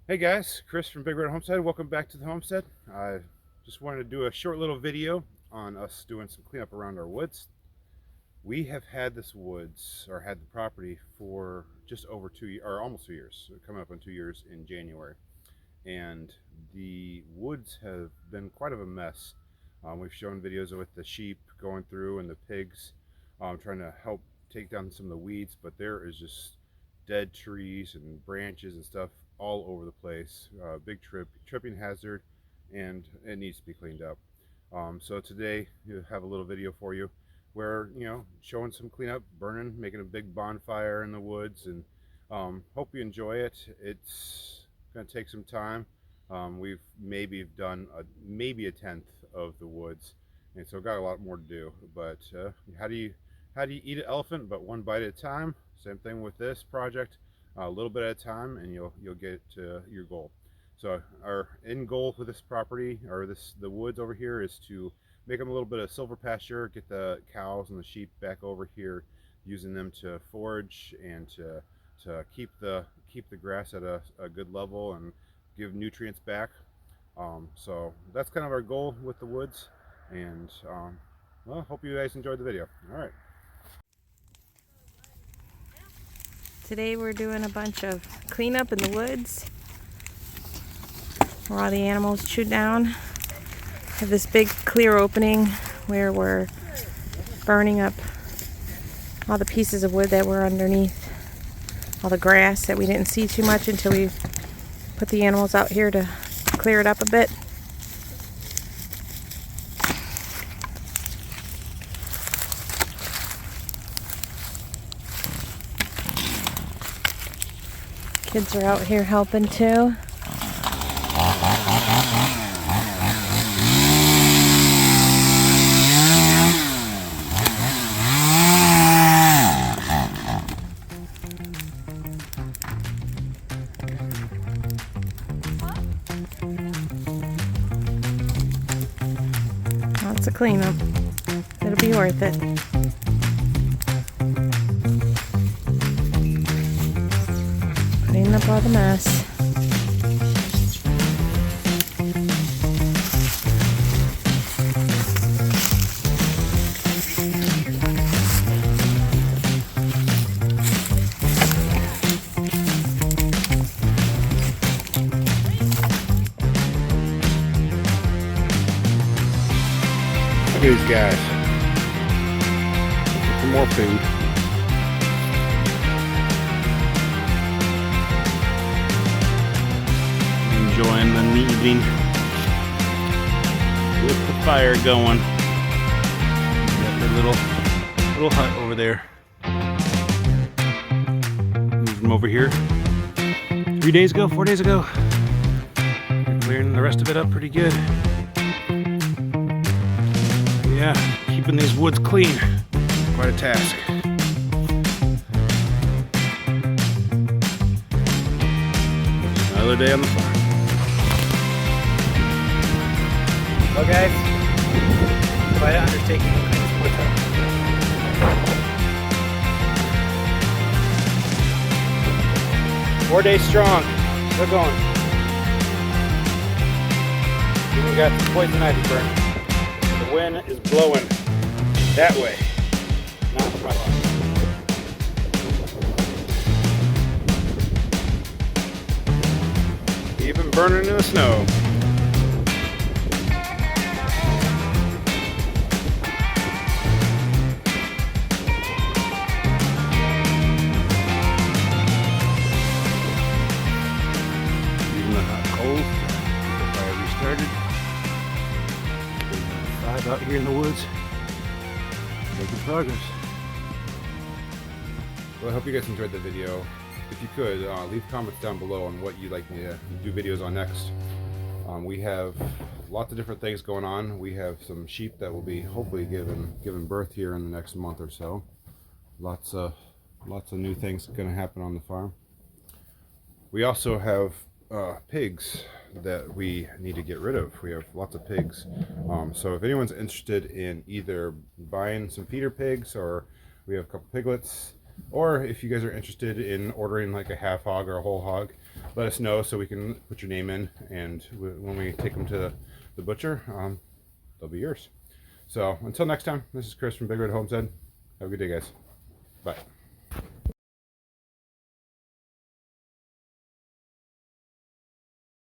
Hey guys, Chris from Big Homestead. Welcome back to the homestead. I just wanted to do a short little video on us doing some cleanup around our woods. We have had this woods, or had the property, for just over 2 years, or almost 2 years, coming up on 2 years in January. And the woods have been quite of a mess. We've shown videos with the sheep going through and the pigs, trying to help take down some of the weeds, but there is just dead trees and branches and stuff all over the place. Big tripping hazard, and it needs to be cleaned up. So today you have a little video for you where, showing some cleanup, burning, making a big bonfire in the woods, and hope you enjoy it. It's going to take some time. We've maybe done maybe a tenth of the woods, and so got a lot more to do. But how do you eat an elephant? But one bite at a time. Same thing with this project, a little bit at a time, and you'll get to your goal. So our end goal for this property, or the woods over here, is to make them a little bit of silver pasture, get the cows and the sheep back over here, using them to forage and to keep the grass at a good level and give nutrients back. So that's kind of our goal with the woods, and well, hope you guys enjoyed the video. All right. Today we're doing a bunch of cleanup in the woods where all the animals chewed down. We have this big clear opening where we're burning up all the pieces of wood that were underneath, all the grass that we didn't see too much until we put the animals out here to clear it up a bit. Kids are out here helping too. Lots of cleanup. It'll be worth it. Cleaning up all the mess. Look at these guys. Some more food. Enjoying the evening with the fire going. Got their little hut over there. Moved them over here 4 days ago. They're clearing the rest of it up pretty good. Yeah, keeping these woods clean, quite a task. Another day on the farm. Well guys, quite an undertaking to clean this woods up. 4 days strong, still going. Even got some poison ivy burning. The wind is blowing that way, not my way. Even burning in the snow. Using the hot coals to get the fire restarted. Five out here in the woods, making progress. Well, I hope you guys enjoyed the video. If you could, leave comments down below on what you'd like me to do videos on next. We have lots of different things going on. We have some sheep that will be hopefully giving birth here in the next month or so. Lots of new things going to happen on the farm. We also have pigs that we need to get rid of. We have lots of pigs. So if anyone's interested in either buying some feeder pigs, or we have a couple piglets, or if you guys are interested in ordering like a half hog or a whole hog, let us know so we can put your name in, and when we take them to the butcher, they'll be yours. So until next time, this is Chris from Big Red Homestead. Have a good day, guys. Bye.